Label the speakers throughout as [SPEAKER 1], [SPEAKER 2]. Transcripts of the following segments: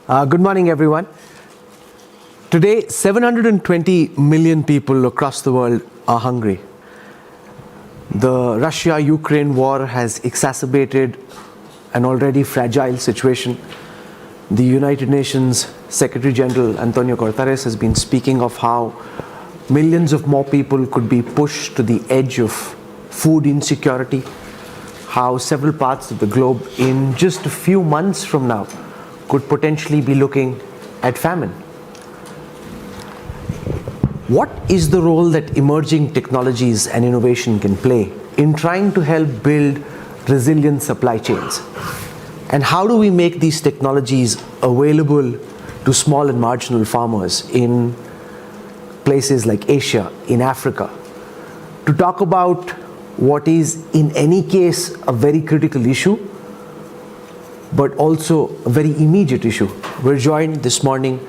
[SPEAKER 1] Good morning, everyone. Today, 720 million people across the world are hungry. The Russia-Ukraine war has exacerbated an already fragile situation. The United Nations Secretary General Antonio Guterres has been speaking of how millions of more people could be pushed to the edge of food insecurity, how several parts of the globe in just a few months from now could potentially be looking at famine. What is the role that emerging technologies and innovation can play in trying to help build resilient supply chains? And how do we make these technologies available to small and marginal farmers in places like Asia, in Africa? To talk about what is in any case a very critical issue, but also a very immediate issue, we're joined this morning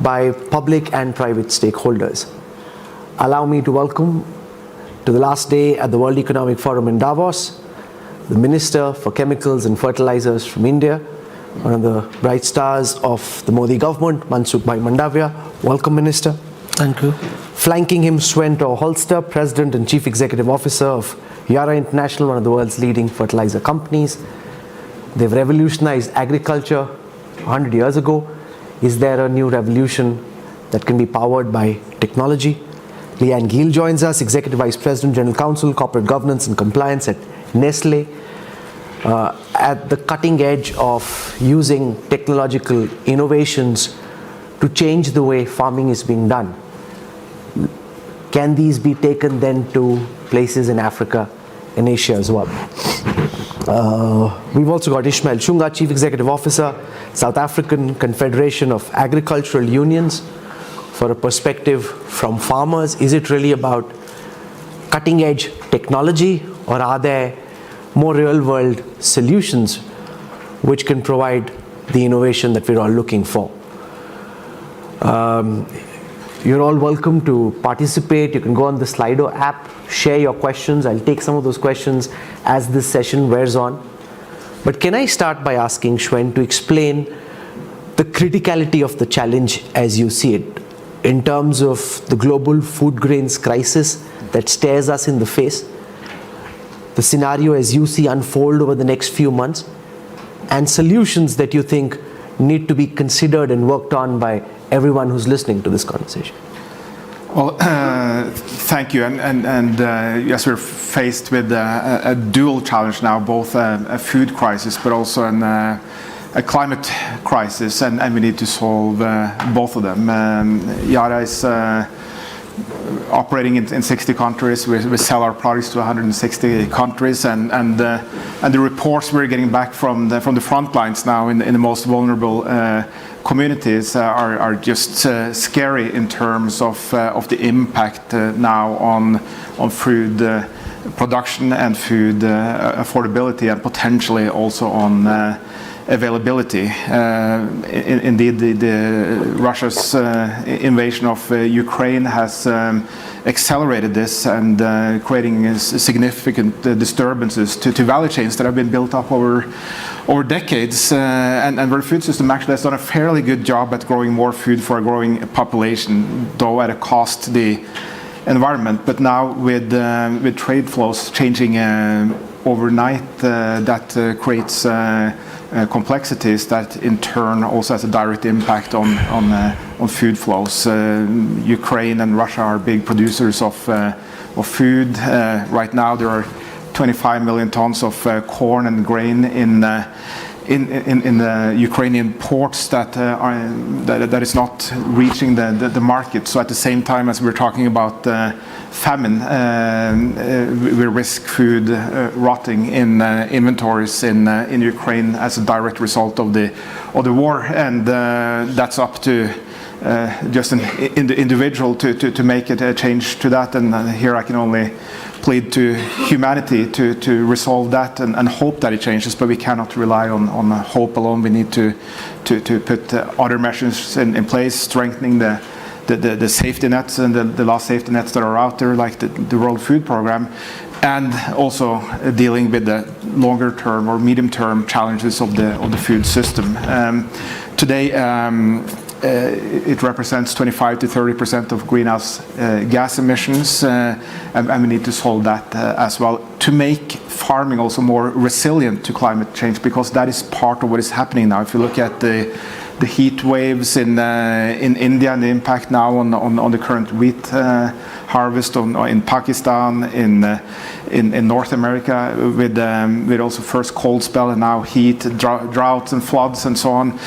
[SPEAKER 1] by public and private stakeholders. Allow me to welcome to the last day at the World Economic Forum in Davos, the Minister for Chemicals and Fertilizers from India, one of the bright stars of the Modi government, Mansukh Mandaviya. Welcome, Minister.
[SPEAKER 2] Thank you.
[SPEAKER 1] Flanking him, Svein Tore Holsethe, President and Chief Executive Officer of Yara International, one of the world's leading fertilizer companies. They've revolutionized agriculture 100 years ago. Is there a new revolution that can be powered by technology? Leanne Geale joins us, Executive Vice President, General Counsel, Corporate Governance and Compliance at Nestlé, at the cutting edge of using technological innovations to change the way farming is being done. Can these be taken then to places in Africa and Asia as well? We've also got Ishmael, Sunga, Chief Executive Officer, South African Confederation of Agricultural Unions, for a perspective from farmers. Is it really about cutting edge technology, or are there more real world solutions which can provide the innovation that we're all looking for? You're all welcome to participate. You can go on the Slido app, share your questions. I'll take some of those questions as this session wears on. But can I start by asking Svein to explain the criticality of the challenge as you see it, in terms of the global food grains crisis that stares us in the face, the scenario as you see unfold over the next few months, and solutions that you think need to be considered and worked on by everyone who's listening to this conversation?
[SPEAKER 3] Well, thank you. And yes, we're faced with a dual challenge now, both a food crisis, but also a climate crisis, and we need to solve both of them. Yara is operating in 60 countries. We sell our products to 160 countries, and the reports we're getting back from the front lines now in the most vulnerable communities are just scary in terms of the impact now on food production and food affordability, and potentially also on availability. Indeed, Russia's invasion of Ukraine has accelerated this, and creating significant disturbances to value chains that have been built up over decades, and where the food system actually has done a fairly good job at growing more food for a growing population, though at a cost to the environment. But now with trade flows changing overnight, that creates complexities that in turn also has a direct impact on food flows. Ukraine and Russia are big producers of food. Right now there are 25 million tons of corn and grain in the Ukrainian ports that is not reaching the market. So at the same time as we're talking about famine, we risk food rotting in inventories in Ukraine as a direct result of the war, and that's up to just an individual to make a change to that. And here I can only plead to humanity to resolve that and hope that it changes, but we cannot rely on hope alone. We need to put other measures in place, strengthening the safety nets and the last safety nets that are out there, like the World Food Program, and also dealing with the longer term or medium term challenges of the food system. today it represents 25 to 30% of greenhouse gas emissions, and we need to solve that as well to make farming also more resilient to climate change, because that is part of what is happening now. If you look at the heat waves in India and the impact now on the current wheat harvest in Pakistan, in North America, with also first cold spell and now heat, droughts and floods and so on.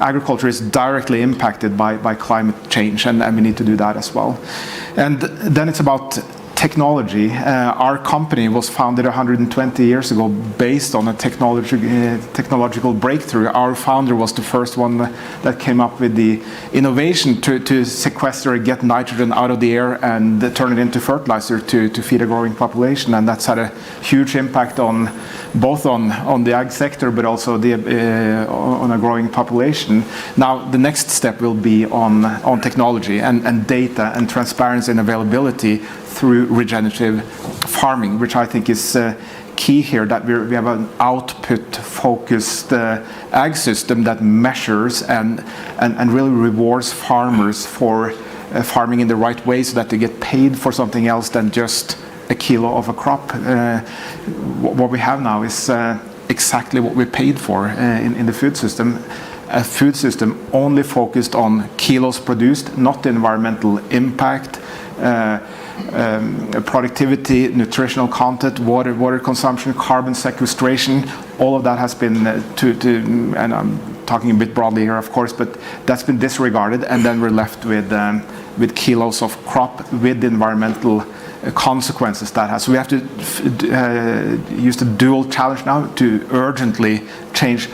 [SPEAKER 3] Agriculture is directly impacted by climate change, and we need to do that as well. And then it's about technology. Our company was founded 120 years ago based on a technological breakthrough. Our founder was the first one that came up with the innovation to sequester and get nitrogen out of the air and turn it into fertilizer to feed a growing population. And that's had a huge impact on both on the ag sector, but also on a growing population. Now the next step will be on technology and data and transparency and availability through regenerative farming, which I think is key here, that we have an output-focused ag system that measures and really rewards farmers for farming in the right way, so that they get paid for something else than just a kilo of a crop. What we have now is exactly what we paid for in the food system. A food system only focused on kilos produced, not the environmental impact, productivity, nutritional content, water consumption, carbon sequestration. All of that has been and I'm talking a bit broadly here, of course, but that's been disregarded, and then we're left with kilos of crop with the environmental consequences that has. So we have to use the dual challenge now to urgently change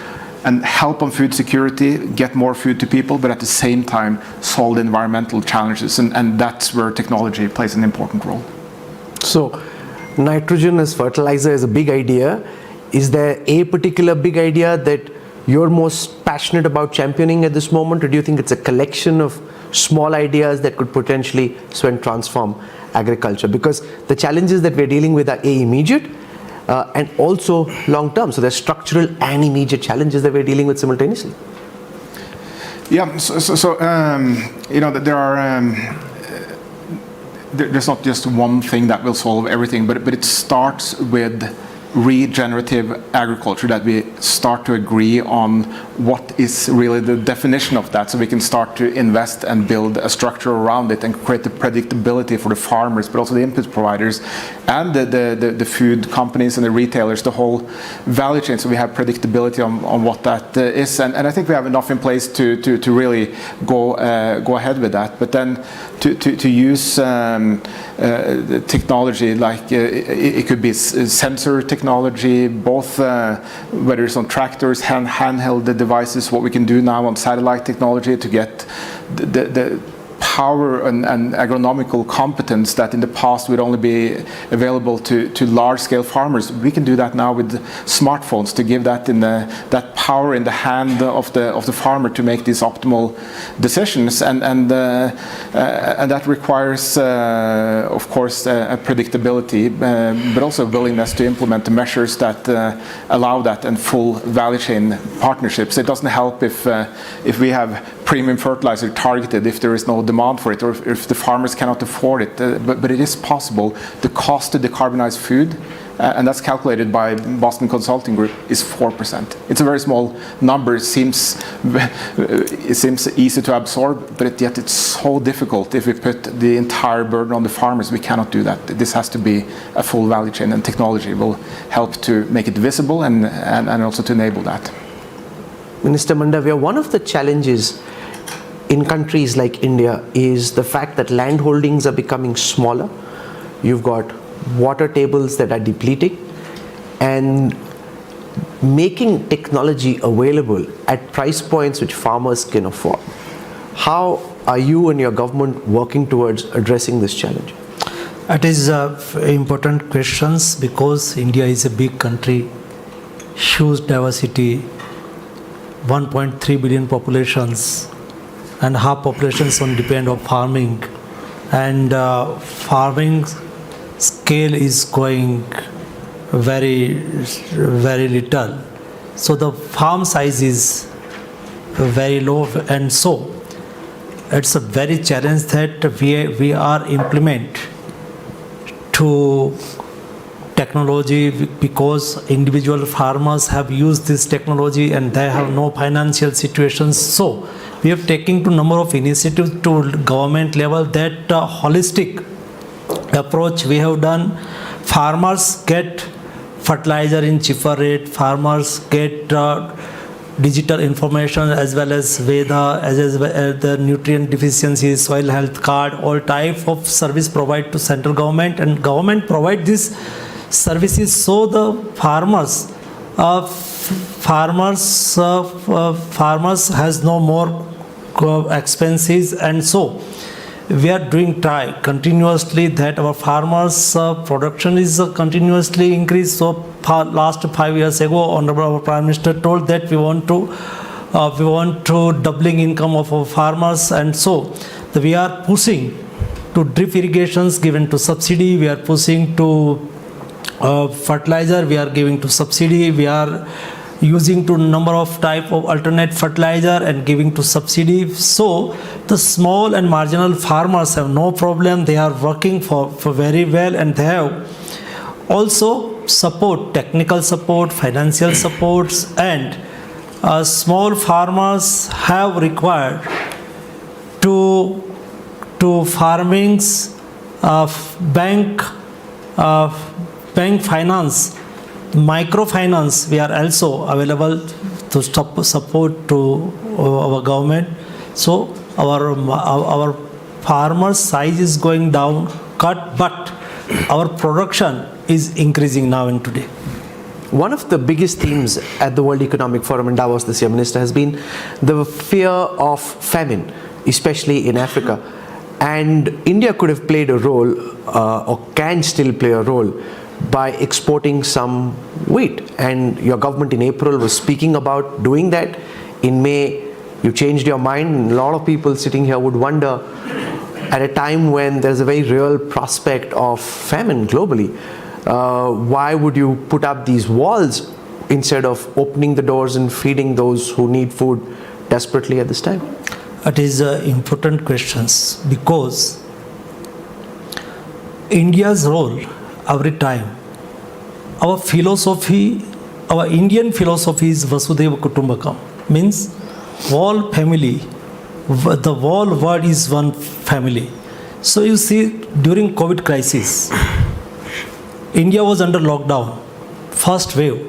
[SPEAKER 3] and help on food security, get more food to people, but at the same time solve the environmental challenges, and that's where technology plays an important role.
[SPEAKER 1] So nitrogen as fertilizer is a big idea. Is there a particular big idea that you're most passionate about championing at this moment, or do you think it's a collection of small ideas that could potentially transform agriculture? Because the challenges that we're dealing with are immediate, and also long term. So there's structural and immediate challenges that we're dealing with simultaneously.
[SPEAKER 3] Yeah, so you know, that there are there's not just one thing that will solve everything, but it starts with regenerative agriculture, that we start to agree on what is really the definition of that, so we can start to invest and build a structure around it and create the predictability for the farmers, but also the input providers and the food companies and the retailers, the whole value chain, so we have predictability on what that is. And I think we have enough in place to really go ahead with that. But then to use technology, like it could be sensor technology, both whether it's on tractors, handheld devices, what we can do now on satellite technology to get the power and agronomical competence that in the past would only be available to large-scale farmers. We can do that now with smartphones, to give that that power in the hand of the farmer to make these optimal decisions, and that requires, of course, a predictability, but also a willingness to implement the measures that allow that and full value chain partnerships. It doesn't help if we have premium fertilizer targeted if there is no demand for it, or if the farmers cannot afford it. But it is possible. The cost to decarbonize food, and that's calculated by Boston Consulting Group, is 4%. It's a very small number. It seems easy to absorb, but yet it's so difficult. If we put the entire burden on the farmers, we cannot do that. This has to be a full value chain, and technology will help to make it visible and also to enable that.
[SPEAKER 1] Minister Mandaviya, one of the challenges in countries like India is the fact that land holdings are becoming smaller. You've got water tables that are depleting, and making technology available at price points which farmers can afford. How are you and your government working towards addressing this challenge?
[SPEAKER 2] It is important questions, because India is a big country, huge diversity, 1.3 billion populations, and half populations on depend on farming, and farming scale is going very little. So the farm size is very low, and so it's a very challenge that we are implement to technology, because individual farmers have used this technology and they have no financial situations. So we have taken to number of initiatives to government level, that holistic approach we have done. Farmers get fertilizer in cheaper rate, farmers get digital information as well as Veda, as well as the nutrient deficiency, soil health card, all type of service provided to central government, and government provide these services, so the farmers has no more expenses, and so we are doing try continuously that our farmers production is continuously increased. So last 5 years ago, honorable our Prime Minister told that we want to doubling income of our farmers, and so we are pushing to drip irrigations given to subsidy, we are pushing to fertilizer we are giving to subsidy, we are using to number of type of alternate fertilizer and giving to subsidy. So the small and marginal farmers have no problem, they are working for very well, and they have also support, technical support, financial supports, and small farmers have required to farmings bank finance, microfinance, we are also available to support to our government. So our farmers size is going down, but our production is increasing now and today.
[SPEAKER 1] One of the biggest themes at the World Economic Forum in Davos this year, Minister, has been the fear of famine, especially in Africa. And India could have played a role, or can still play a role, by exporting some wheat. And your government in April was speaking about doing that. In May, you changed your mind. A lot of people sitting here would wonder, at a time when there's a very real prospect of famine globally, why would you put up these walls instead of opening the doors and feeding those who need food desperately at this time?
[SPEAKER 2] It is important questions, because India's role every time, our philosophy, our Indian philosophy is Vasudhaiva Kutumbakam, means all family, the whole world is one family. So you see, during COVID crisis, India was under lockdown, first wave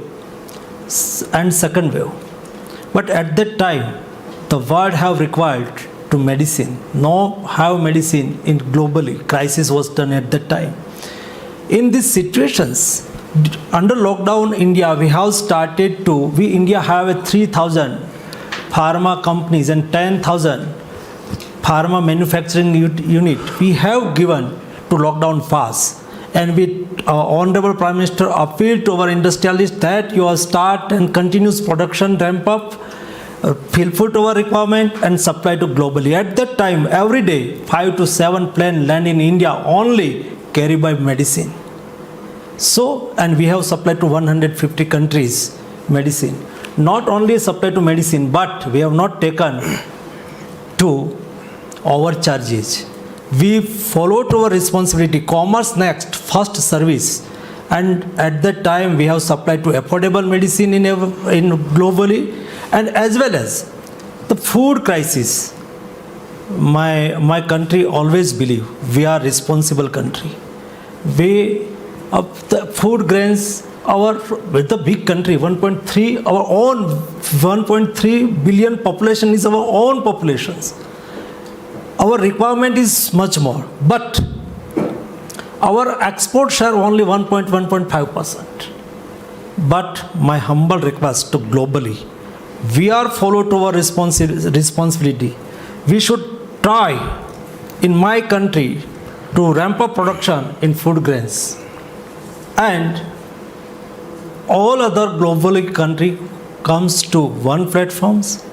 [SPEAKER 2] and second wave. But at that time, the world have required to medicine, no have medicine in globally, crisis was done at that time. In these situations, under lockdown India, we have started to, India have a 3,000 pharma companies and 10,000 pharma manufacturing unit. We have given to lockdown pass. And we, Honorable Prime Minister appealed to our industrialists that you start and continuous production ramp up, fulfill our requirement and supply to globally. At that time, every day, 5 to 7 planes land in India only carried by medicine. So, and we have supplied to 150 countries medicine. Not only supply to medicine, but we have not taken to overcharges. We followed our responsibility, commerce next, first service. And at that time, we have supplied to affordable medicine in globally, and as well as the food crisis. My country always believe we are responsible country. We the food grains, with the big country, 1.3, our own 1.3 billion population is our own populations. Our requirement is much more, but our export share only 1.5%. But my humble request to globally, we are followed to our responsibility. We should try in my country to ramp up production in food grains, and all other globally country comes to one platforms.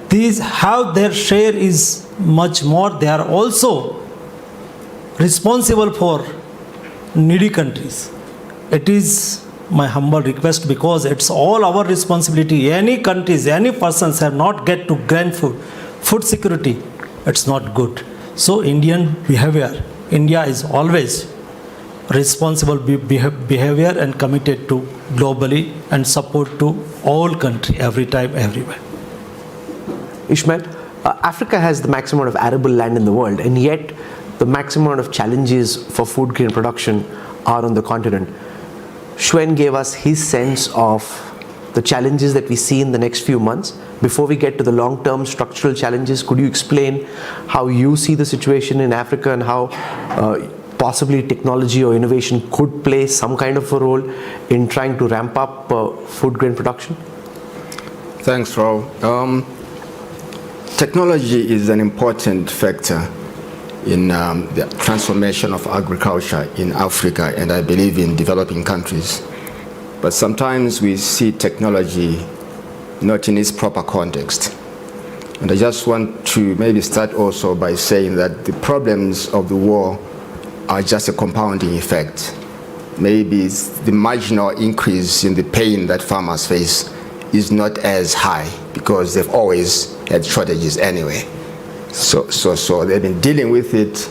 [SPEAKER 2] These have their share is much more. They are also responsible for needy countries. It is my humble request, because it's all our responsibility. Any countries, any persons have not get to grant food security, it's not good. So Indian behavior, India is always responsible behavior and committed to globally and support to all country, every time, everywhere.
[SPEAKER 1] Ishmael, Africa has the maximum amount of arable land in the world, and yet the maximum amount of challenges for food grain production are on the continent. Svein gave us his sense of the challenges that we see in the next few months. Before we get to the long-term structural challenges, could you explain how you see the situation in Africa and how possibly technology or innovation could play some kind of a role in trying to ramp up food grain production?
[SPEAKER 4] Thanks, Rahul. Technology is an important factor in the transformation of agriculture in Africa, and I believe in developing countries. But sometimes we see technology not in its proper context. And I just want to maybe start also by saying that the problems of the war are just a compounding effect. Maybe the marginal increase in the pain that farmers face is not as high because they've always had shortages anyway. So they've been dealing with it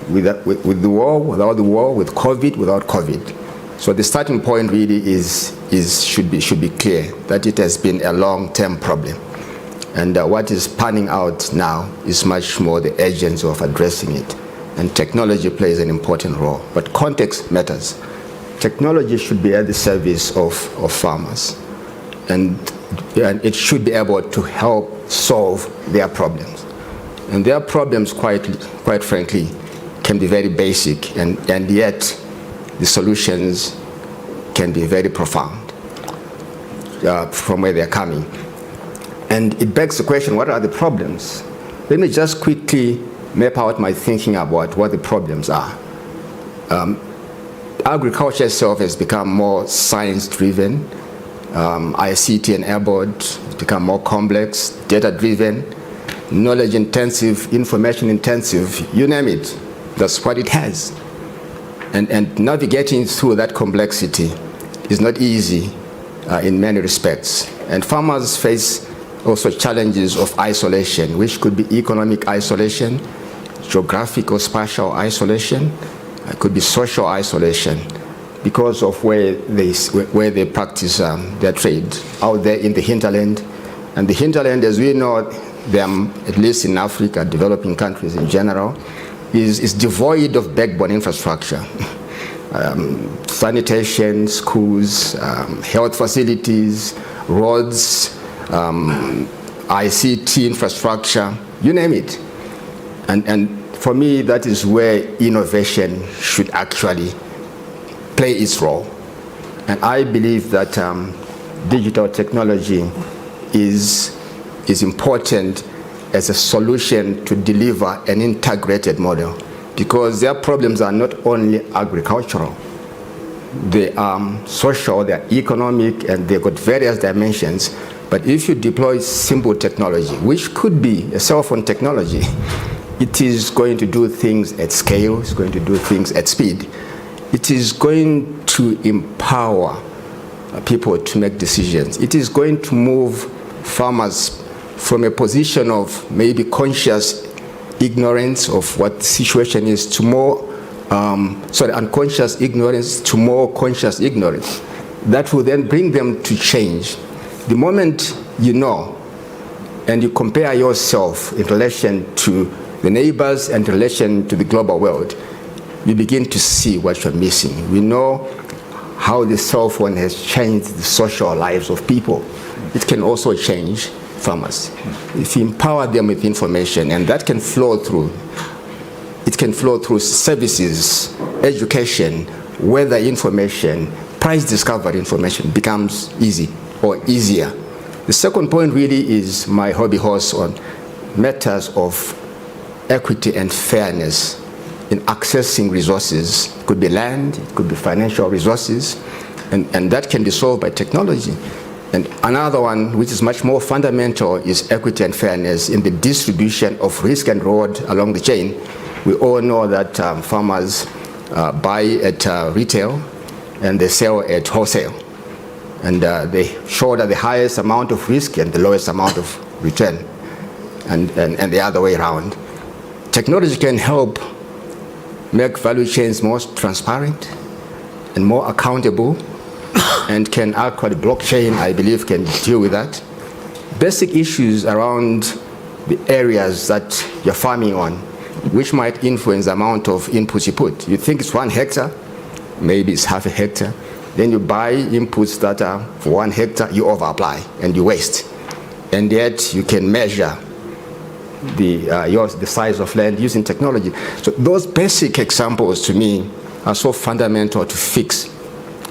[SPEAKER 4] with the war, without the war, with COVID, without COVID. So the starting point really should be clear that it has been a long-term problem. And what is panning out now is much more the urgency of addressing it. And technology plays an important role. But context matters. Technology should be at the service of farmers. And it should be able to help solve their problems. And their problems, quite frankly, can be very basic, and yet the solutions can be very profound from where they're coming. And it begs the question, what are the problems? Let me just quickly map out my thinking about what the problems are. Agriculture itself has become more science-driven. ICT enabled, it's become more complex, data-driven, knowledge-intensive, information-intensive, you name it. That's what it has. And navigating through that complexity is not easy in many respects. And farmers face also challenges of isolation, which could be economic isolation, geographic or spatial isolation, it could be social isolation because of where they practice their trade, out there in the hinterland. And the hinterland, as we know them, at least in Africa, developing countries in general, is devoid of backbone infrastructure. Sanitation, schools, health facilities, roads, ICT infrastructure, you name it. And for me, that is where innovation should actually play its role. And I believe that digital technology is important as a solution to deliver an integrated model, because their problems are not only agricultural, they are social, they are economic, and they've got various dimensions. But if you deploy simple technology, which could be a cell phone technology, it is going to do things at scale, it's going to do things at speed. It is going to empower people to make decisions. It is going to move farmers from a position of maybe conscious ignorance of what the situation is to more, unconscious ignorance to more conscious ignorance. That will then bring them to change. The moment you know and you compare yourself in relation to the neighbors and in relation to the global world, you begin to see what you're missing. We know how the cell phone has changed the social lives of people. It can also change farmers. If you empower them with information, and that can flow through, it can flow through services, education, weather information, price discovery information becomes easy or easier. The second point really is my hobby horse on matters of equity and fairness in accessing resources. It could be land, it could be financial resources, and that can be solved by technology. And another one, which is much more fundamental, is equity and fairness in the distribution of risk and reward along the chain. We all know that farmers buy at retail, and they sell at wholesale. And they show that the highest amount of risk and the lowest amount of return, and the other way around. Technology can help make value chains more transparent and more accountable, and can actually, blockchain, I believe, can deal with that. Basic issues around the areas that you're farming on, which might influence the amount of inputs you put. You think it's 1 hectare, maybe it's half a hectare. Then you buy inputs that are for 1 hectare, you over-apply and you waste. And yet you can measure the size of land using technology. So those basic examples to me are so fundamental to fix.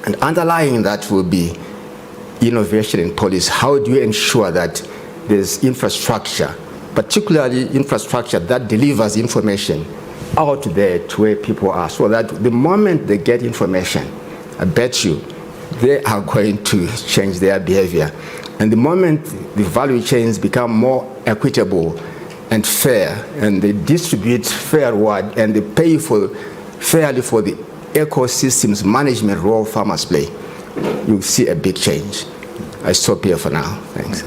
[SPEAKER 4] And underlying that will be innovation in policy. How do you ensure that there's infrastructure, particularly infrastructure that delivers information out there to where people are, so that the moment they get information, I bet you they are going to change their behavior. And the moment the value chains become more equitable and fair, and they distribute fair reward, and they pay fairly for the ecosystems management role farmers play, you'll see a big change. I stop here for now. Thanks.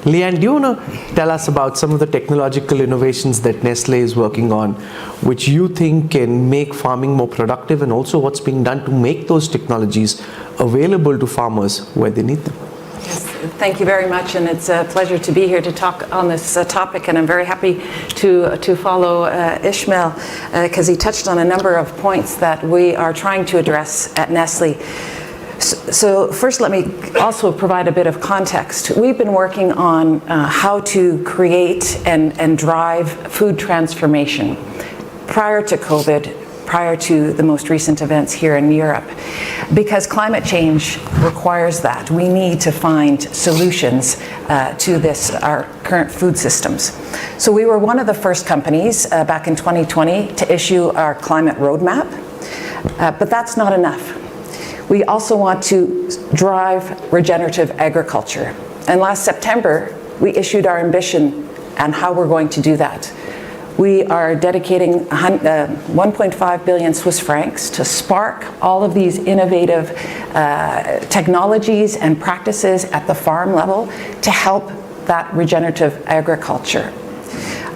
[SPEAKER 1] Leanne, do you want to tell us about some of the technological innovations that Nestlé is working on, which you think can make farming more productive, and also what's being done to make those technologies available to farmers where they need them?
[SPEAKER 5] Yes, thank you very much, and it's a pleasure to be here to talk on this topic, and I'm very happy to follow Ishmael, because he touched on a number of points that we are trying to address at Nestlé. So first, let me also provide a bit of context. We've been working on how to create and drive food transformation prior to COVID, prior to the most recent events here in Europe, because climate change requires that. We need to find solutions to this, our current food systems. So we were one of the first companies back in 2020 to issue our climate roadmap, but that's not enough. We also want to drive regenerative agriculture. And last September, we issued our ambition on how we're going to do that. We are dedicating 1.5 billion Swiss francs to spark all of these innovative technologies and practices at the farm level to help that regenerative agriculture.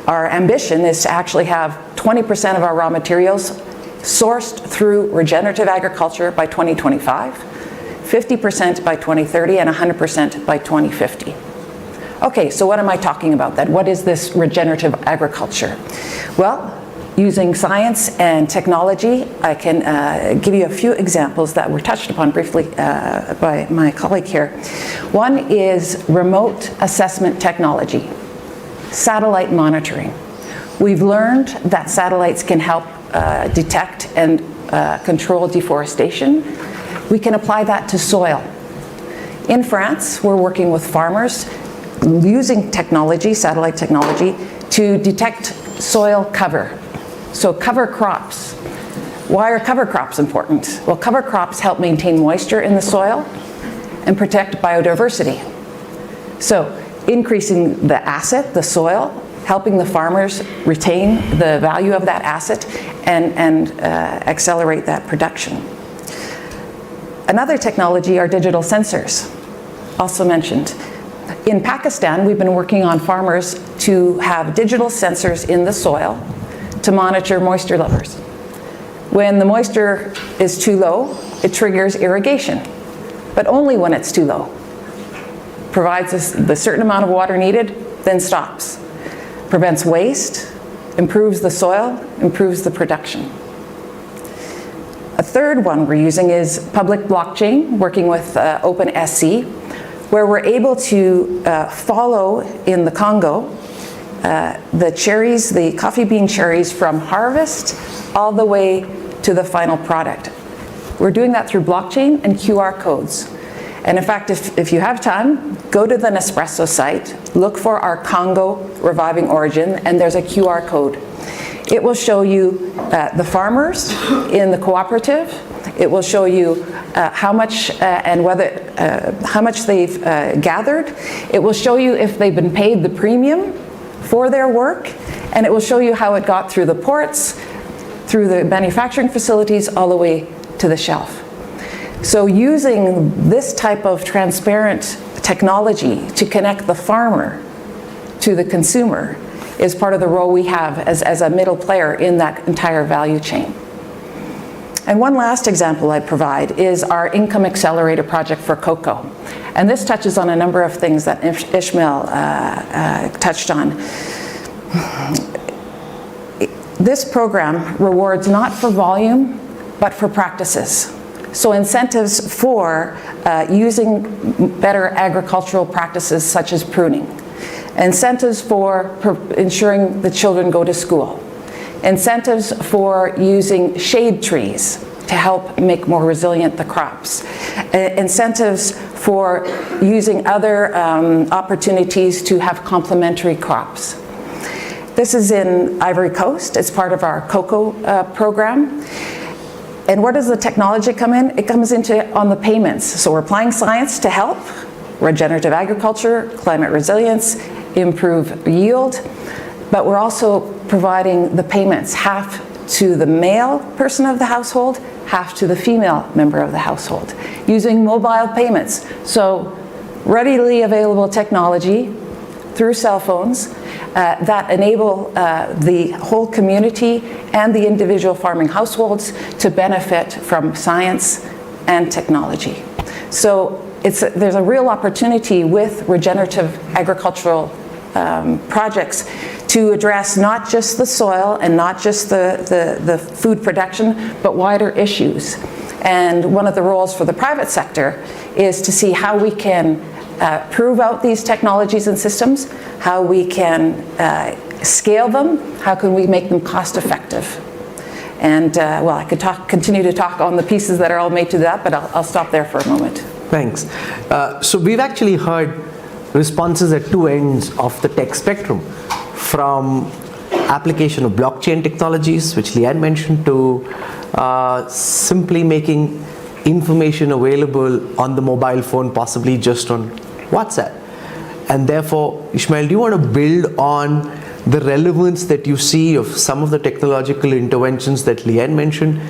[SPEAKER 5] Our ambition is to actually have 20% of our raw materials sourced through regenerative agriculture by 2025, 50% by 2030, and 100% by 2050. Okay, so what am I talking about then? What is this regenerative agriculture? Well, using science and technology, I can give you a few examples that were touched upon briefly by my colleague here. One is remote assessment technology, satellite monitoring. We've learned that satellites can help detect and control deforestation. We can apply that to soil. In France, we're working with farmers using technology, satellite technology, to detect soil cover. So cover crops. Why are cover crops important? Well, cover crops help maintain moisture in the soil and protect biodiversity. So increasing the asset, the soil, helping the farmers retain the value of that asset and accelerate that production. Another technology are digital sensors, also mentioned. In Pakistan, we've been working on farmers to have digital sensors in the soil to monitor moisture levels. When the moisture is too low, it triggers irrigation, but only when it's too low. Provides us the certain amount of water needed, then stops. Prevents waste, improves the soil, improves the production. A third one we're using is public blockchain, working with OpenSC, where we're able to follow in the Congo the cherries, the coffee bean cherries from harvest all the way to the final product. We're doing that through blockchain and QR codes. And in fact, if you have time, go to the Nespresso site, look for our Congo Reviving Origin, and there's a QR code. It will show you the farmers in the cooperative. It will show you how much and whether how much they've gathered. It will show you if they've been paid the premium for their work, and it will show you how it got through the ports, through the manufacturing facilities, all the way to the shelf. So using this type of transparent technology to connect the farmer to the consumer is part of the role we have as a middle player in that entire value chain. And one last example I provide is our Income Accelerator project for cocoa. And this touches on a number of things that Ishmael touched on. This program rewards not for volume, but for practices. So incentives for using better agricultural practices such as pruning. Incentives for ensuring the children go to school. Incentives for using shade trees to help make more resilient the crops. Incentives for using other opportunities to have complementary crops. This is in Ivory Coast. It's part of our cocoa program. And where does the technology come in? It comes into on the payments. So we're applying science to help regenerative agriculture, climate resilience, improve yield, but we're also providing the payments, half to the male person of the household, half to the female member of the household, using mobile payments. So readily available technology through cell phones that enable the whole community and the individual farming households to benefit from science and technology. So there's a real opportunity with regenerative agricultural projects to address not just the soil and not just the food production, but wider issues. And one of the roles for the private sector is to see how we can prove out these technologies and systems, how we can scale them, how can we make them cost effective. And well, I could continue to talk on the pieces that are all made to that, but I'll stop there for a moment.
[SPEAKER 1] Thanks. So we've actually heard responses at two ends of the tech spectrum, from application of blockchain technologies, which Leanne mentioned, to simply making information available on the mobile phone, possibly just on WhatsApp. And therefore, Ishmael, do you want to build on the relevance that you see of some of the technological interventions that Leanne mentioned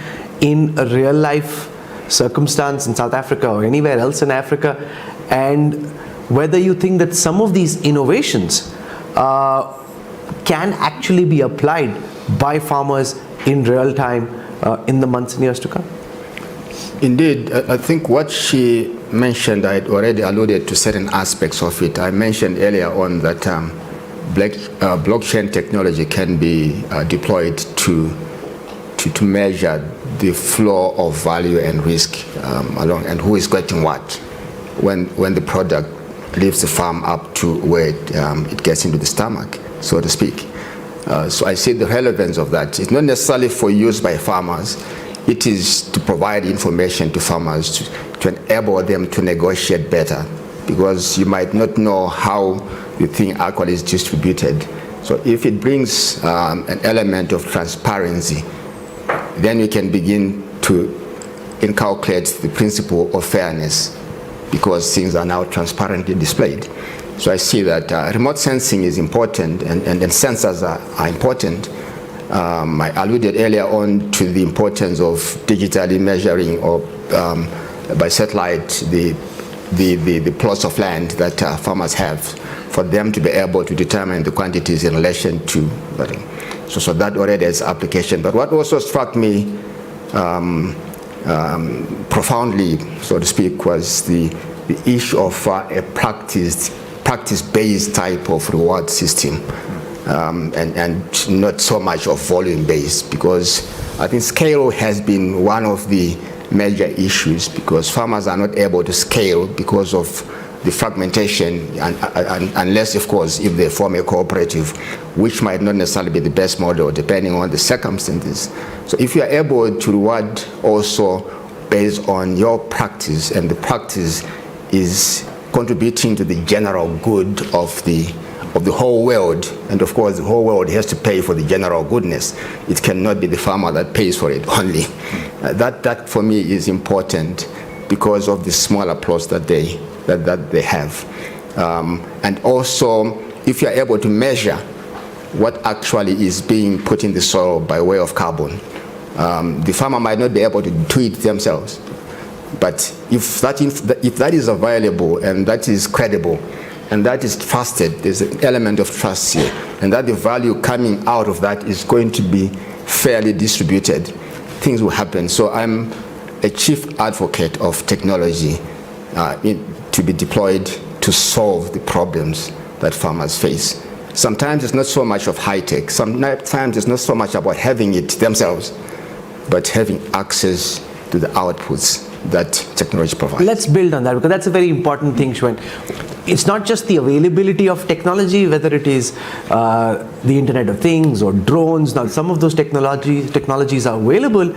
[SPEAKER 1] in a real life circumstance in South Africa or anywhere else in Africa, and whether you think that some of these innovations can actually be applied by farmers in real time in the months and years to come?
[SPEAKER 4] Indeed, I think what she mentioned, I had already alluded to certain aspects of it. I mentioned earlier on that blockchain technology can be deployed to measure the flow of value and risk along, and who is getting what when the product leaves the farm up to where it gets into the stomach, so to speak. So I see the relevance of that. It's not necessarily for use by farmers. It is to provide information to farmers to enable them to negotiate better, because you might not know how the thing actually is distributed. So if it brings an element of transparency, then we can begin to inculcate the principle of fairness, because things are now transparently displayed. So I see that remote sensing is important, and sensors are important. I alluded earlier on to the importance of digitally measuring or by satellite the plots of land that farmers have, for them to be able to determine the quantities in relation to that. So that already has application. But what also struck me profoundly, so to speak, was the issue of a practice-based type of reward system, and not so much of volume-based, because I think scale has been one of the major issues, because farmers are not able to scale because of the fragmentation, unless, of course, if they form a cooperative, which might not necessarily be the best model depending on the circumstances. So if you are able to reward also based on your practice, and the practice is contributing to the general good of the whole world, and of course the whole world has to pay for the general goodness. It cannot be the farmer that pays for it only. That for me is important, because of the smaller plots that they have. And also, if you're able to measure what actually is being put in the soil by way of carbon, the farmer might not be able to do it themselves. But if that is available and that is credible and that is trusted, there's an element of trust here, and that the value coming out of that is going to be fairly distributed, things will happen. So I'm a chief advocate of technology to be deployed to solve the problems that farmers face. Sometimes it's not so much of high tech, sometimes it's not so much about having it themselves, but having access to the outputs that technology provides.
[SPEAKER 1] Let's build on that, because that's a very important thing, Svein. It's not just the availability of technology, whether it is the Internet of Things or drones. Now, some of those technologies are available.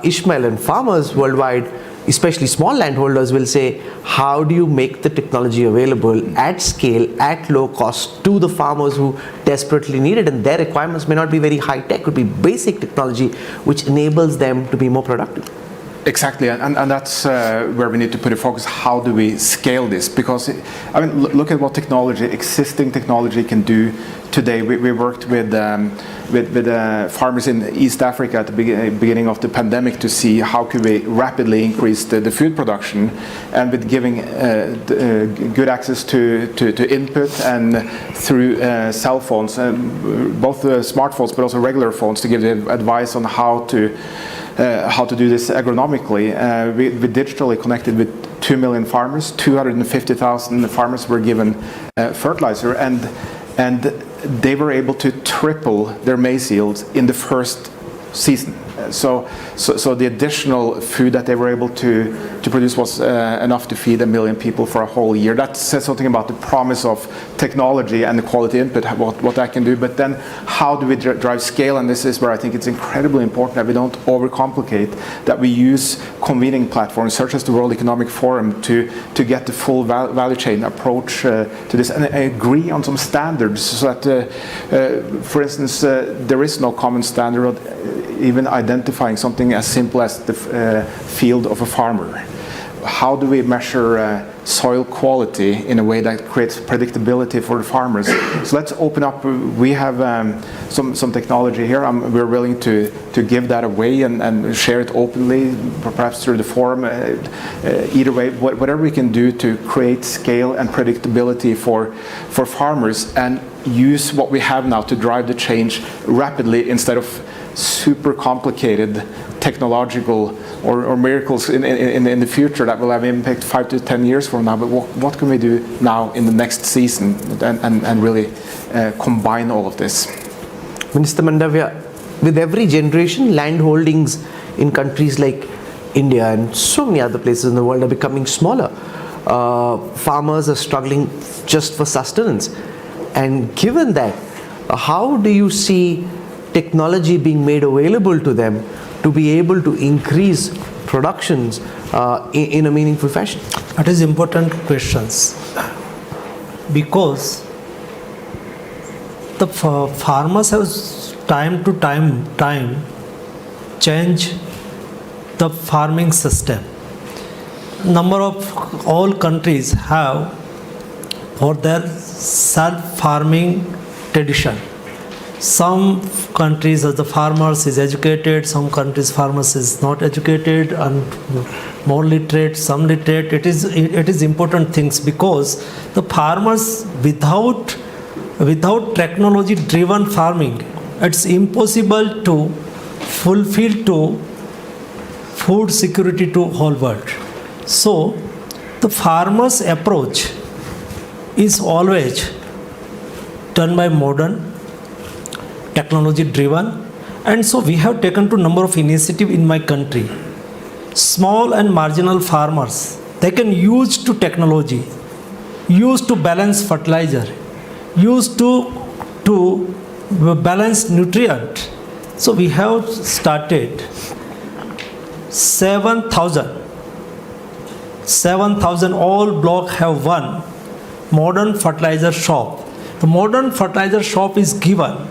[SPEAKER 1] Ishmael and farmers worldwide, especially small landholders, will say, how do you make the technology available at scale, at low cost to the farmers who desperately need it? And their requirements may not be very high tech, could be basic technology which enables them to be more productive.
[SPEAKER 3] Exactly, and that's where we need to put a focus. How do we scale this? Because, I mean, look at what existing technology can do today. We worked with farmers in East Africa at the beginning of the pandemic to see how could we rapidly increase the food production, and with giving good access to input and through cell phones, both smartphones but also regular phones, to give advice on how to do this agronomically. We digitally connected with 2 million farmers. 250,000 farmers were given fertilizer, and they were able to triple their maize yields in the first season. So the additional food that they were able to produce was enough to feed 1 million people for a whole year. That says something about the promise of technology and the quality input, what that can do. But then how do we drive scale? And this is where I think it's incredibly important that we don't overcomplicate, that we use convening platforms such as the World Economic Forum to get the full value chain approach to this, and agree on some standards, so that, for instance, there is no common standard, even identifying something as simple as the field of a farmer. How do we measure soil quality in a way that creates predictability for the farmers? So let's open up. We have some technology here. We're willing to give that away and share it openly, perhaps through the forum. Either way, whatever we can do to create scale and predictability for farmers, and use what we have now to drive the change rapidly, instead of super complicated technological or miracles in the future that will have impact 5 to 10 years from now. But what can we do now in the next season and really combine all of this?
[SPEAKER 1] Minister Mandaviya, with every generation, land holdings in countries like India and so many other places in the world are becoming smaller. Farmers are struggling just for sustenance. And given that, how do you see technology being made available to them to be able to increase productions in a meaningful fashion?
[SPEAKER 2] That is important questions, because the farmers have time to time change the farming system. Number of all countries have for their self-farming tradition. Some countries the farmers is educated, some countries farmers is not educated and more literate, some literate. It is important things, because the farmers without technology driven farming, it's impossible to fulfill to food security to whole world. So the farmers approach is always done by modern technology driven, and so we have taken to number of initiative in my country. Small and marginal farmers, they can use to technology, use to balance fertilizer, use to balance nutrient. So we have started 7,000 all block have one modern fertilizer shop. The modern fertilizer shop is given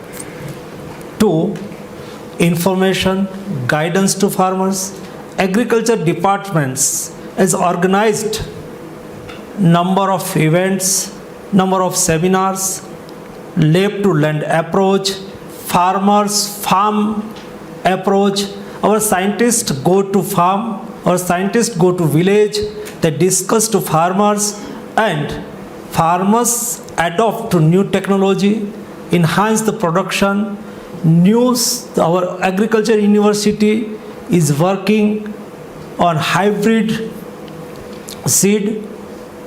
[SPEAKER 2] to information, guidance to farmers. Agriculture departments has organized number of events, number of seminars, lab to land approach, farmers farm approach. Our scientists go to farm, Our scientists go to village, they discuss to farmers, and farmers adopt to new technology, enhance the production. Our agriculture university is working on hybrid seed,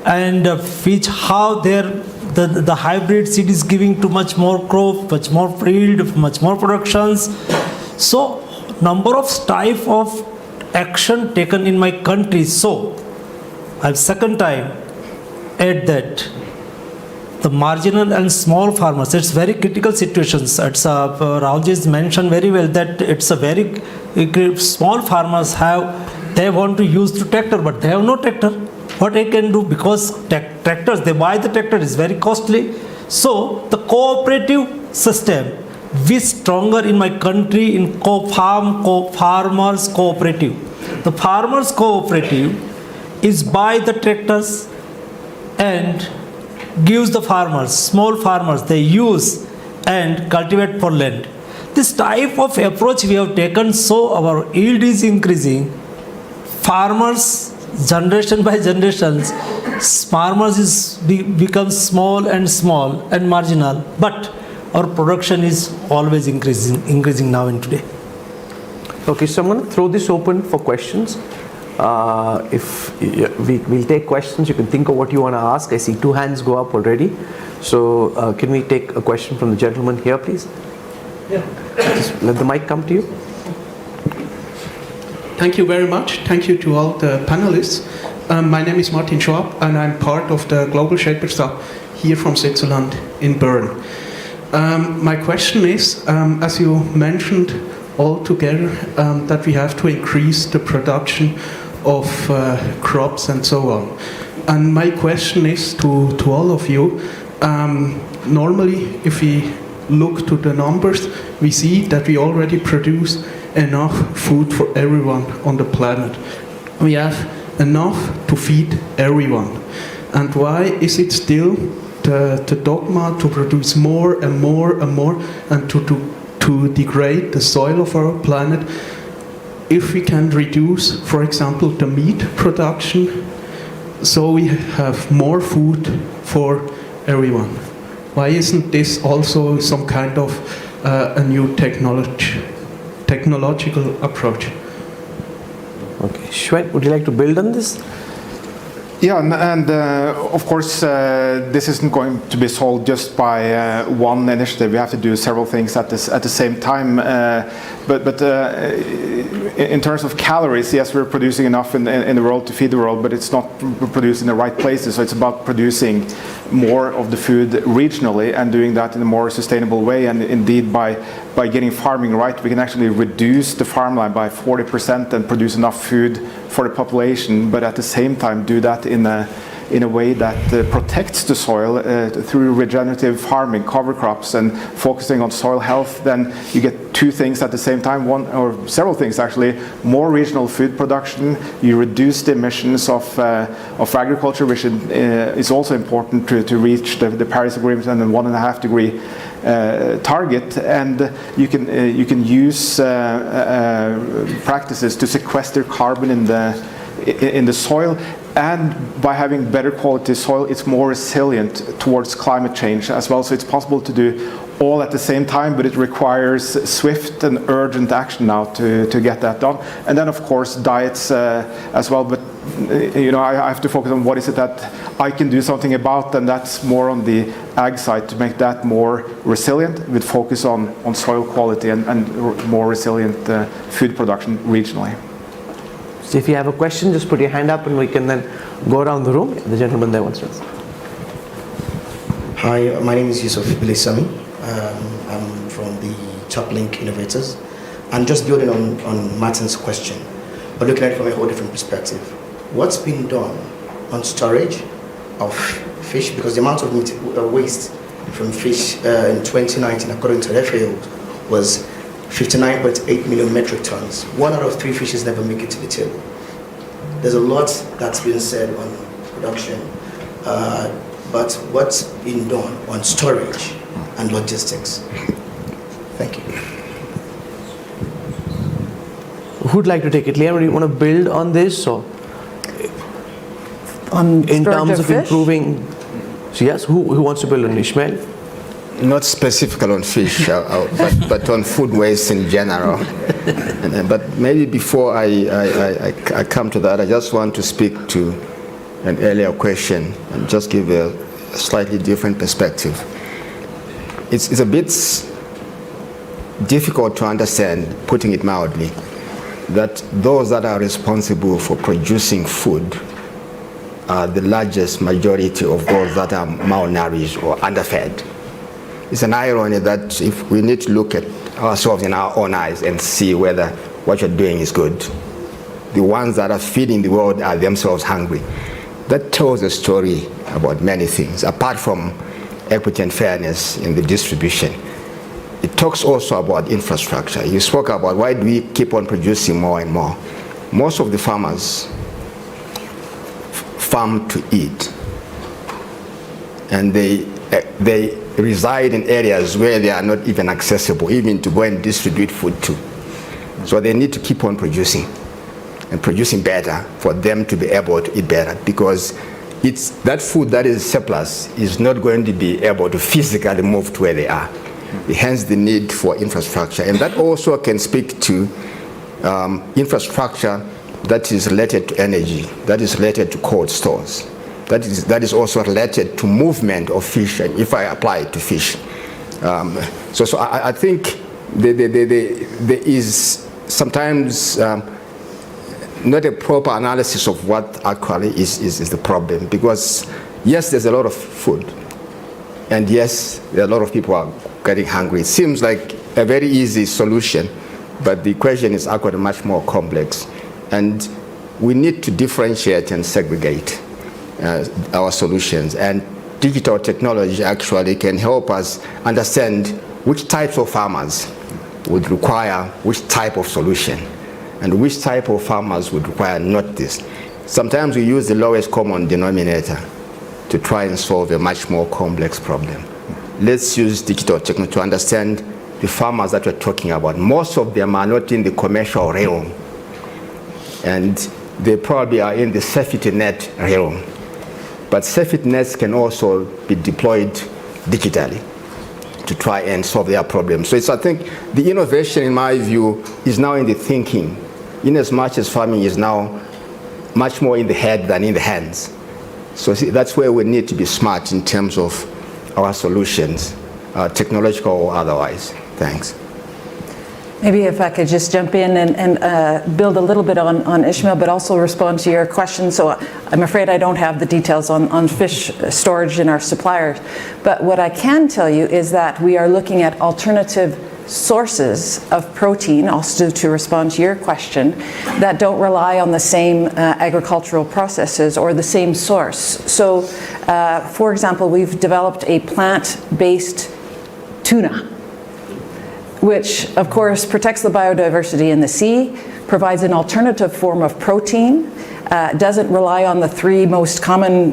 [SPEAKER 2] and which how the hybrid seed is giving to much more crop, much more yield, much more productions. So number of type of action taken in my country. So I've second time add that the marginal and small farmers, it's very critical situations. It's Rahul has mentioned very well that it's a very small farmers they want to use the tractor, but they have no tractor. What I can do, because tractors, they buy the tractor, is very costly. So the cooperative system is stronger in my country in farmers cooperative. The farmers cooperative is buy the tractors and gives the farmers, small farmers, they use and cultivate for land. This type of approach we have taken, so our yield is increasing. Farmers, generation by generations, farmers become small and marginal, but our production is always increasing now and today.
[SPEAKER 1] Okay, so I'm going to throw this open for questions. We'll take questions. You can think of what you want to ask. I see 2 hands go up already. So can we take a question from the gentleman here, please?
[SPEAKER 6] Yeah.
[SPEAKER 1] Just let the mic come to you.
[SPEAKER 6] Thank you very much. Thank you to all the panelists. My name is Martin Schwab, and I'm part of the Global Shapers Club here from Switzerland in Bern. My question is, as you mentioned all together, that we have to increase the production of crops and so on. And my question is to all of you, normally if we look to the numbers, we see that we already produce enough food for everyone on the planet. We have enough to feed everyone. And why is it still the dogma to produce more and more and more and to degrade the soil of our planet? If we can reduce, for example, the meat production, so we have more food for everyone. Why isn't this also some kind of a new technological approach?
[SPEAKER 1] Okay, Svein, would you like to build on this?
[SPEAKER 3] Yeah, and of course, this isn't going to be solved just by one initiative. We have to do several things at the same time. But in terms of calories, yes, we're producing enough in the world to feed the world, but it's not produced in the right places. So it's about producing more of the food regionally and doing that in a more sustainable way. And indeed, by getting farming right, we can actually reduce the farmland by 40% and produce enough food for the population, but at the same time do that in a way that protects the soil through regenerative farming, cover crops, and focusing on soil health. Then you get 2 things at the same time, one or several things actually: more regional food production, you reduce the emissions of agriculture, which is also important to reach the Paris Agreement and the 1.5 degree target, and you can use practices to sequester carbon in the soil, and by having better quality soil, it's more resilient towards climate change as well. So it's possible to do all at the same time, but it requires swift and urgent action now to get that done. And then of course diets as well, but I have to focus on what is it that I can do something about, and that's more on the ag side to make that more resilient, with focus on soil quality and more resilient food production regionally.
[SPEAKER 1] So if you have a question, just put your hand up and we can then go around the room. The gentleman there wants to ask.
[SPEAKER 7] Hi, my name is Yusuf Bilisami. I'm from the Toplink Innovators. I'm just building on Martin's question, but looking at it from a whole different perspective. What's been done on storage of fish? Because the amount of waste from fish in 2019, according to the FAO, was 59.8 million metric tons. 1 out of 3 fishes never make it to the table. There's a lot that's been said on production, but what's been done on storage and logistics? Thank you.
[SPEAKER 1] who'd like to take it? Leanne, do you want to build on this, or in terms of improving? So yes, who wants to build on? Ishmael?
[SPEAKER 4] Not specifically on fish, but on food waste in general. But maybe before I come to that, I just want to speak to an earlier question and just give a slightly different perspective. It's a bit difficult to understand, putting it mildly, that those that are responsible for producing food are the largest majority of those that are malnourished or underfed. It's an irony that if we need to look at ourselves in our own eyes and see whether what you're doing is good, the ones that are feeding the world are themselves hungry. That tells a story about many things, apart from equity and fairness in the distribution. It talks also about infrastructure. You spoke about why do we keep on producing more and more. Most of the farmers farm to eat, and they reside in areas where they are not even accessible, even to go and distribute food to. So they need to keep on producing, and producing better for them to be able to eat better, because it's that food that is surplus is not going to be able to physically move to where they are. Hence the need for infrastructure. And that also can speak to infrastructure that is related to energy, that is related to cold stores. That is also related to movement of fish, and if I apply it to fish. So I think there is sometimes not a proper analysis of what actually is the problem. Because yes, there's a lot of food, and yes, there are a lot of people are getting hungry. It seems like a very easy solution, but the question is actually much more complex. And we need to differentiate and segregate our solutions, and digital technology actually can help us understand which types of farmers would require which type of solution, and which type of farmers would require not this. Sometimes we use the lowest common denominator to try and solve a much more complex problem. Let's use digital technology to understand the farmers that we're talking about. Most of them are not in the commercial realm, and they probably are in the safety net realm. But safety nets can also be deployed digitally to try and solve their problems. So I think the innovation, in my view, is now in the thinking, in as much as farming is now much more in the head than in the hands. So that's where we need to be smart in terms of our solutions, technological or otherwise. Thanks.
[SPEAKER 5] Maybe if I could just jump in and build a little bit on Ishmael, but also respond to your question. So I'm afraid I don't have the details on fish storage in our suppliers. But what I can tell you is that we are looking at alternative sources of protein, also to respond to your question, that don't rely on the same agricultural processes or the same source. So, for example, we've developed a plant-based tuna, which of course protects the biodiversity in the sea, provides an alternative form of protein, doesn't rely on the three most common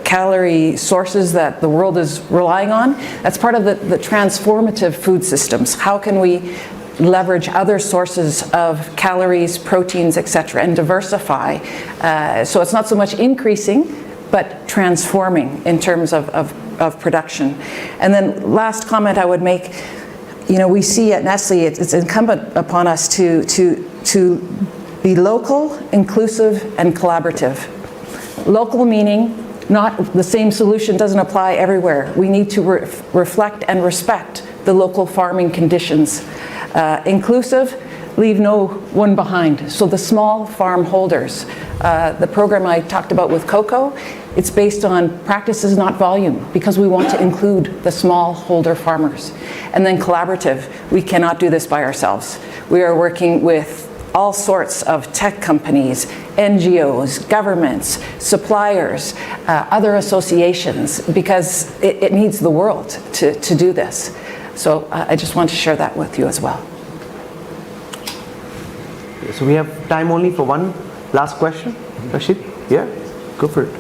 [SPEAKER 5] calorie sources that the world is relying on. That's part of the transformative food systems. How can we leverage other sources of calories, proteins, etc., and diversify? So it's not so much increasing, but transforming in terms of production. And then last comment I would make, you know, we see at Nestlé, it's incumbent upon us to be local, inclusive, and collaborative. Local meaning not the same solution doesn't apply everywhere. We need to reflect and respect the local farming conditions. Inclusive, leave no one behind. So the small farm holders, the program I talked about with cocoa, it's based on practices, not volume, because we want to include the small holder farmers. And then collaborative, we cannot do this by ourselves. We are working with all sorts of tech companies, NGOs, governments, suppliers, other associations, because it needs the world to do this. So I just want to share that with you as well.
[SPEAKER 1] So we have time only for one last question. Rashid, yeah, go for it.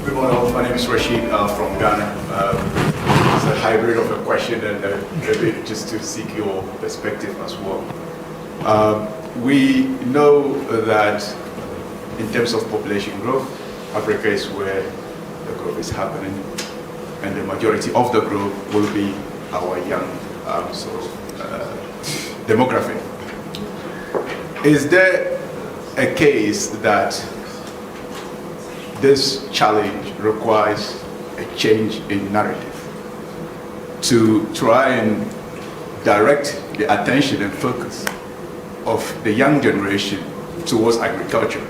[SPEAKER 8] Good morning, my name is Rashid from Ghana. It's a hybrid of a question and maybe just to seek your perspective as well. We know that in terms of population growth, Africa is where the growth is happening, and the majority of the growth will be our young demographic. Is there a case that this challenge requires a change in narrative to try and direct the attention and focus of the young generation towards agriculture?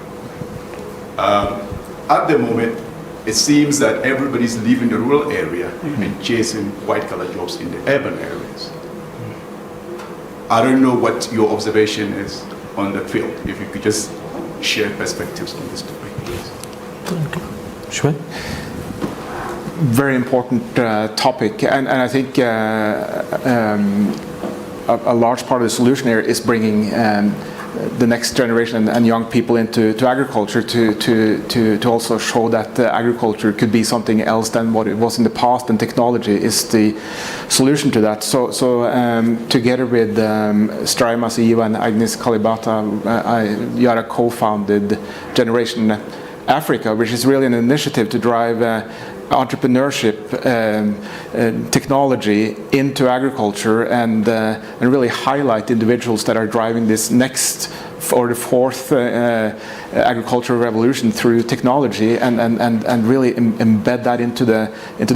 [SPEAKER 8] At the moment, it seems that everybody's leaving the rural area and chasing white-collar jobs in the urban areas. I don't know what your observation is on the field. If you could just share perspectives on this topic, please.
[SPEAKER 1] Ishmael?
[SPEAKER 3] Very important topic, and I think a large part of the solution here is bringing the next generation and young people into agriculture to also show that agriculture could be something else than what it was in the past, and technology is the solution to that. So together with Straima CEO and Agnes Kalibata, Yara co-founded Generation Africa, which is really an initiative to drive entrepreneurship, technology into agriculture, and really highlight individuals that are driving this next or the fourth agricultural revolution through technology, and really embed that into the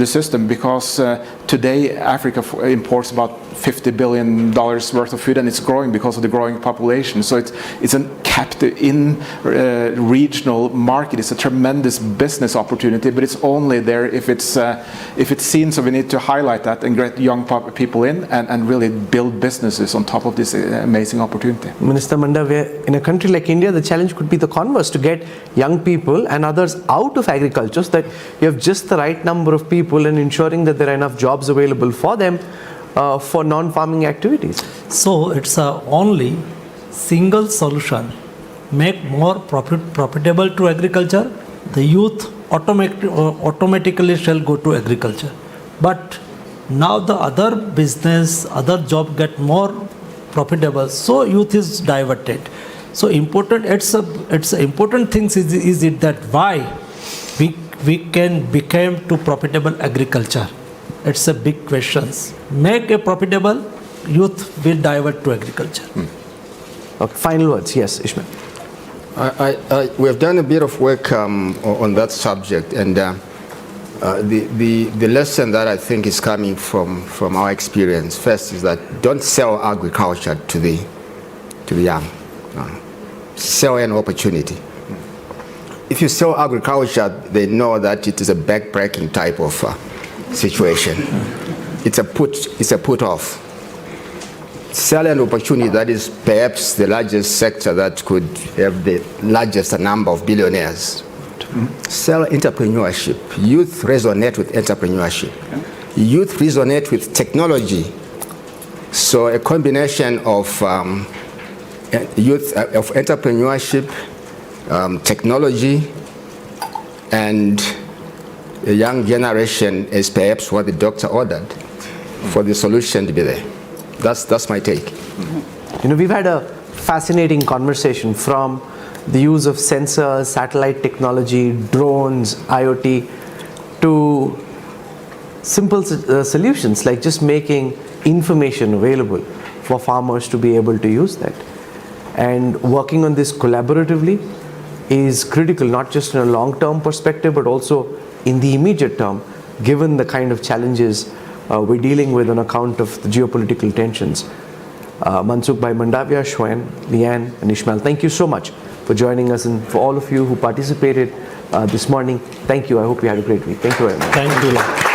[SPEAKER 3] system, because today Africa imports about $50 billion worth of food, and it's growing because of the growing population. So it's a captive in regional market. It's a tremendous business opportunity, but it's only there if it's seen. So we need to highlight that and get young people in and really build businesses on top of this amazing opportunity.
[SPEAKER 1] Minister Mandaviya, in a country like India, the challenge could be the converse, to get young people and others out of agriculture, so that you have just the right number of people and ensuring that there are enough jobs available for them for non-farming activities.
[SPEAKER 2] So it's a only single solution. Make more profitable to agriculture. The youth automatically shall go to agriculture. But now the other business, other job get more profitable. So youth is diverted. So important. It's important things is it that why we can become to profitable agriculture. It's a big question. Make a profitable, youth will divert to agriculture.
[SPEAKER 1] Okay, final words. Yes, Ishmael.
[SPEAKER 4] We have done a bit of work on that subject, and the lesson that I think is coming from our experience first is that don't sell agriculture to the young. Sell an opportunity. If you sell agriculture, they know that it is a back-breaking type of situation. It's a put off. Sell an opportunity that is perhaps the largest sector that could have the largest number of billionaires. Sell entrepreneurship. Youth resonate with entrepreneurship. Youth resonate with technology. So a combination of youth of entrepreneurship, technology, and a young generation is perhaps what the doctor ordered for the solution to be there. That's my take.
[SPEAKER 1] You know, we've had a fascinating conversation, from the use of sensors, satellite technology, drones, IoT, to simple solutions like just making information available for farmers to be able to use that. And working on this collaboratively is critical, not just in a long-term perspective, but also in the immediate term, given the kind of challenges we're dealing with on account of the geopolitical tensions. Mansukh Mandaviya, Svein, Leanne, and Ishmael, thank you so much for joining us, and for all of you who participated this morning, thank you. I hope you had a great week. Thank you very much.
[SPEAKER 2] Thank you.